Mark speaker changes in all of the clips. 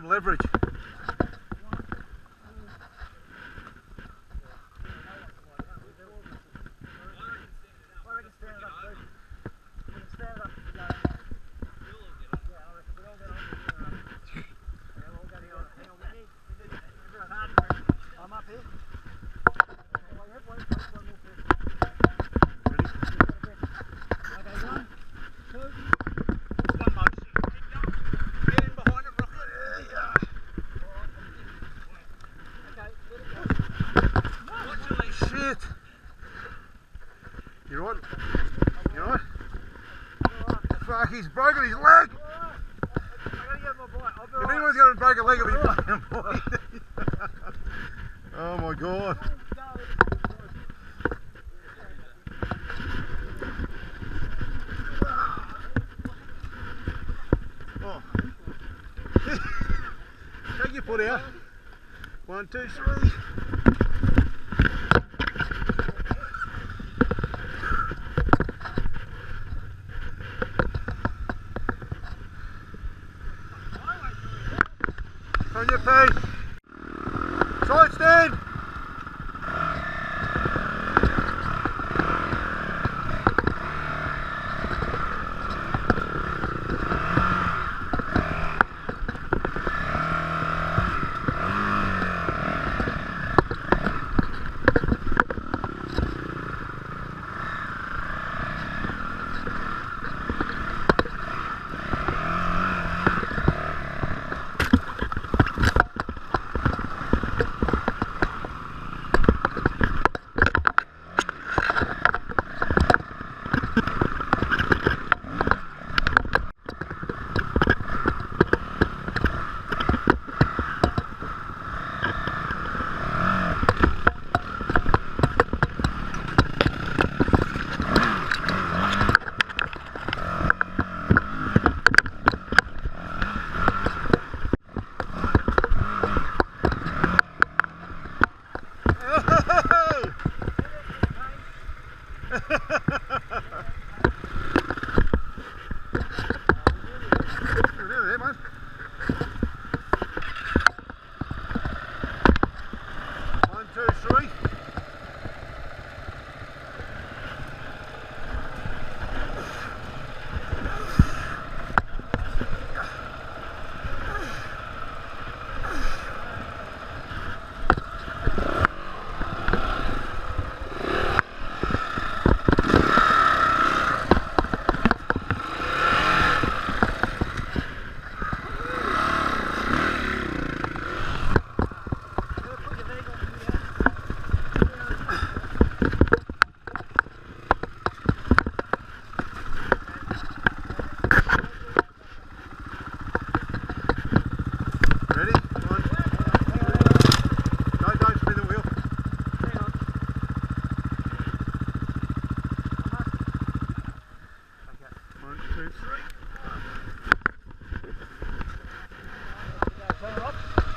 Speaker 1: some leverage. You right? You right? Fuck, he's broken his leg! If anyone's going to break a leg, it'll be fucking boy. Oh my god. Oh. Take your foot out. 1, 2, 3. On your feet. Side stand.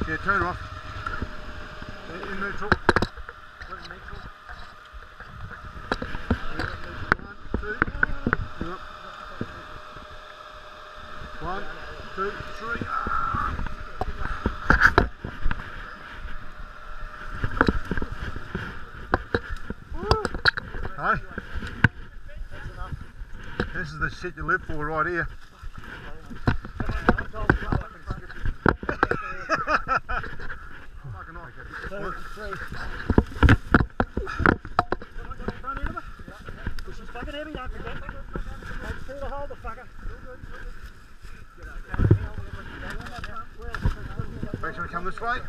Speaker 1: Yeah, turn off. In neutral. Put it in neutral. 1, 2, 3. Hey, this is the shit you live for right here.
Speaker 2: She's fucking heavy, don't forget. Take through the hole, the fucker.
Speaker 1: Make sure we come this way.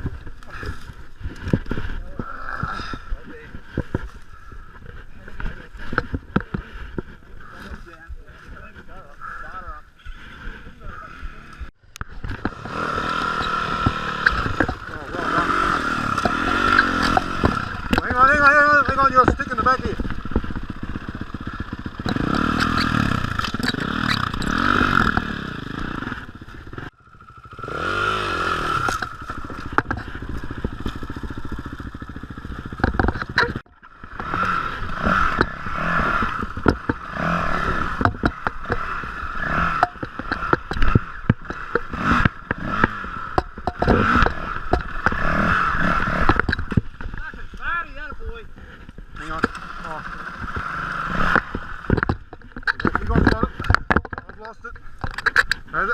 Speaker 1: Hang on, you're sticking the back here.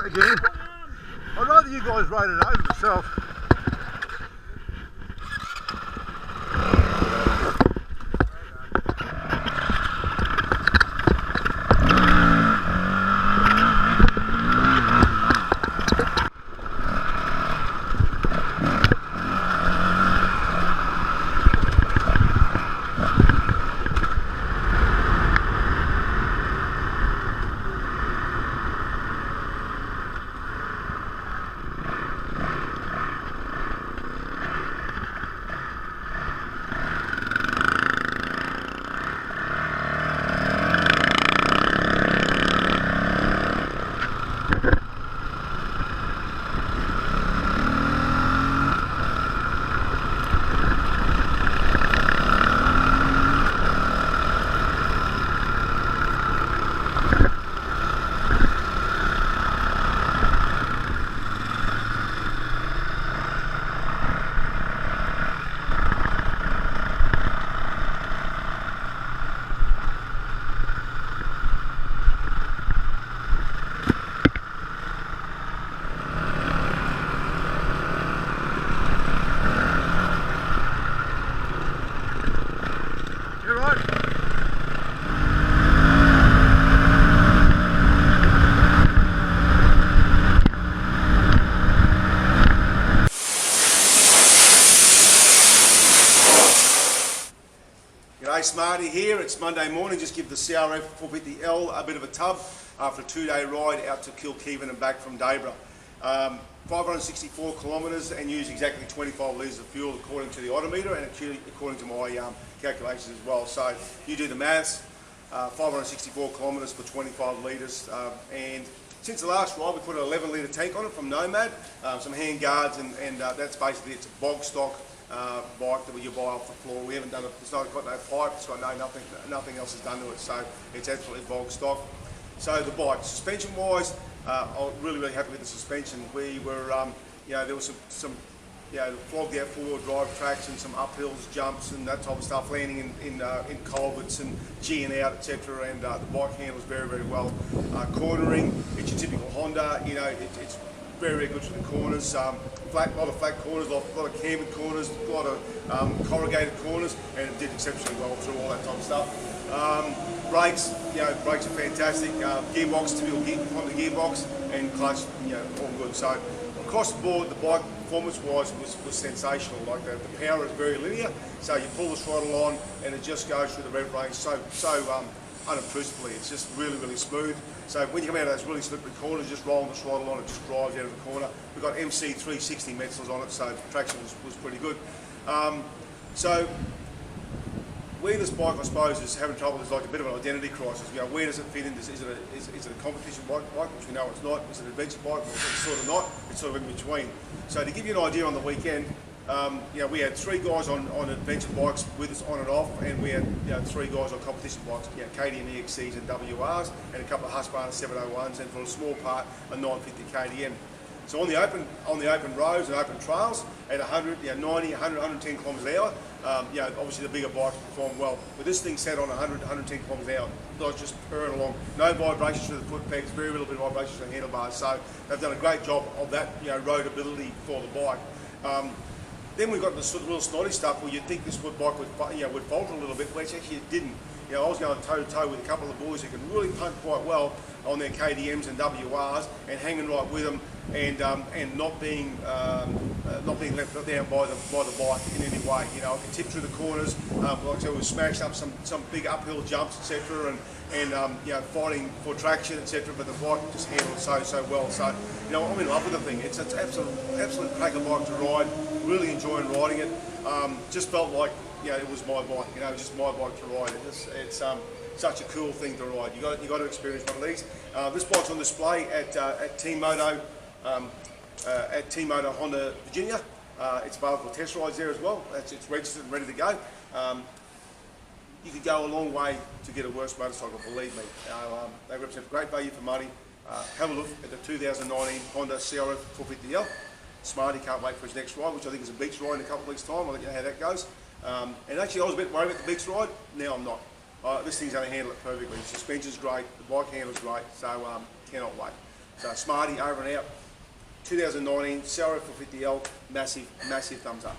Speaker 1: again. I'd rather you guys rate it over myself.
Speaker 3: G'day, Smarty here. It's Monday morning. Just give the CRF450L a bit of a tub after a 2-day ride out to Kilkivan and back from Dayboro. 564 kilometres and use exactly 25 litres of fuel according to the odometer and according to my calculations as well. So you do the maths, 564 kilometres for 25 litres. And since the last ride we put an 11 litre tank on it from Nomad, some hand guards, and that's basically, it's a bog stock bike that you buy off the floor. We haven't done it, it's not got no pipe, it's got nothing else is done to it, so it's absolutely bog stock. So the bike, suspension wise, I'm really happy with the suspension. We were, there was some flogged out four-wheel drive tracks and some uphills, jumps and that type of stuff, landing in culverts and G-ing out, etc. And the bike handles very, very well. Cornering, it's your typical Honda, it's very, very good for the corners. A lot of flat corners, a lot of cambered corners, a lot of corrugated corners, and it did exceptionally well through all that type of stuff. Brakes, brakes are fantastic. Gearbox, typical Honda gearbox, and clutch, all good. So across the board, the bike performance-wise was sensational. Like the power is very linear, so you pull the throttle on and it just goes through the rev range so unobtrusively. It's just really, really smooth. So when you come out of those really slippery corners, just rolling the throttle on, it just drives out of the corner. We've got MC 360 metals on it, so traction was pretty good. So where this bike, I suppose, is having trouble is like a bit of an identity crisis. Where does it fit in? Is it a competition bike, which we know it's not? Is it an adventure bike? Well, it's sort of not. It's sort of in between. So to give you an idea, on the weekend, we had 3 guys on adventure bikes with us on and off, and we had 3 guys on competition bikes, KTM EXCs and WRs, and a couple of Husqvarna 701s, and for a small part a 950 KTM. So on the open roads and open trails at 100, 90, 100, 110 kilometres an hour, obviously the bigger bikes perform well. But this thing sat on 100, 110 kilometres an hour. It was just purring along. No vibrations through the foot pegs, very little bit of vibrations through the handlebars. So they've done a great job of that, roadability for the bike. Then we got the sort of real snotty stuff where you'd think this bike would falter a little bit, which actually it didn't. I was going toe to toe with a couple of the boys who can really punt quite well on their KTMs and WRs and hanging right with them, and not being left down by the bike in any way. I could tip through the corners. Like I said, we smashed up some big uphill jumps, etc. And fighting for traction, etc. But the bike just handled so well. So I'm in love with the thing. It's an absolute cracker bike to ride. Really enjoying riding it. Just felt like it was my bike. Just my bike to ride. It's such a cool thing to ride. You got to experience one of these. This bike's on display at Team Moto Honda Virginia. It's available for test rides there as well. It's registered and ready to go. You could go a long way to get a worse motorcycle, believe me. They represent great value for money. Have a look at the 2019 Honda CRF450L. Smarty can't wait for his next ride, which I think is a beach ride in a couple of weeks' time. I'll let you know how that goes. And actually, I was a bit worried about the beach ride. Now I'm not. This thing's going to handle it perfectly. The suspension's great, the bike handles great, so cannot wait. So Smarty over and out. 2019 CRF450L, massive thumbs up.